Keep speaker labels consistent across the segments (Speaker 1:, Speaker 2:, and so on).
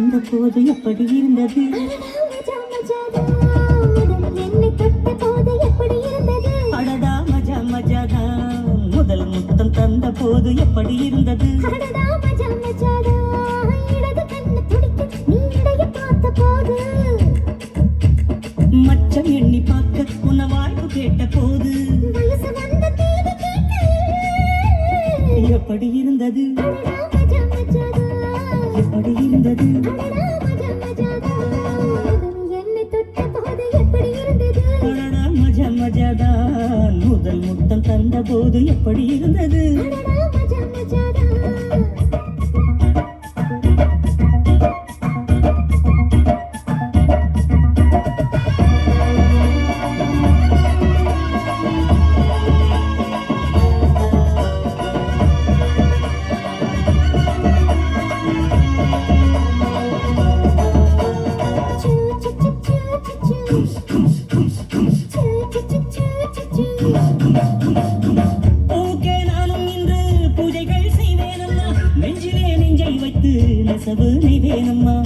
Speaker 1: அந்த போது எப்படி இருந்தது? அடடா மஜா மஜாதா முதல் முத்தம் தந்த போது எப்படி இருந்தது? மச்சம் எண்ணி பார்க்க உன்ன வாய்ப்பு கேட்ட போது எப்படி இருந்தது? எப்படி இருந்தது? அடடா மஜா மஜாதான் முதல் முத்தம் தந்த போது எப்படி இருந்தது? ஓகே நானும் இன்று பூஜைகள் செய்வேனம்மா நெஞ்சிலே நெஞ்சை வைத்து நெசவு நெய்வேனம்மா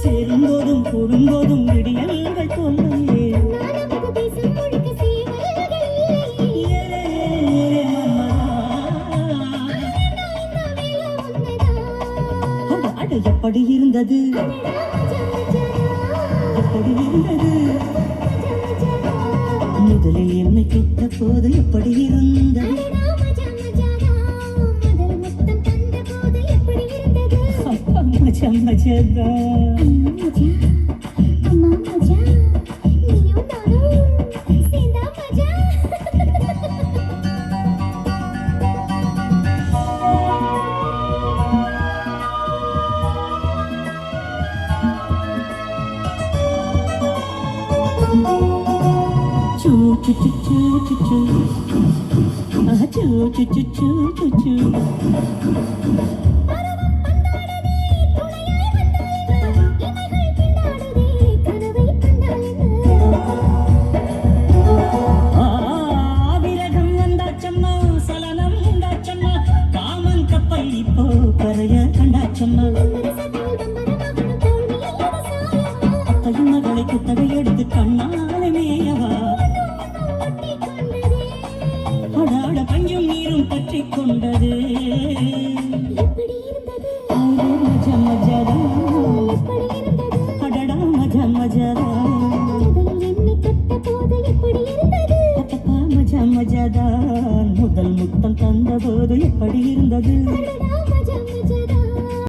Speaker 1: சேரும்போதும் கூடும்போதும் விடியல்கள் தோல்லையே எப்படி இருந்தது? எப்படி இருந்தது? முதலில் என்னை கேட்ட போது எப்படி இருந்தது? மஜா மஜாதா choo choo choo choo choo choo ah choo choo choo choo choo choo விரகம் வந்தாச்சம்மா சலனம் உண்டாச்சம்மா காமன் கப்பல் இப்போ கரைய கண்டாச்சம்மா மகளை குத்தகை எடுத்து கண்ணாலே மேயவா அடாட பஞ்சும் நீரும் பற்றி கொண்டது மஜா மஜாதா அடடா மஜா மஜாதா மஜா மஜாதா முதல் முத்தம் தந்த போது எப்படி இருந்தது?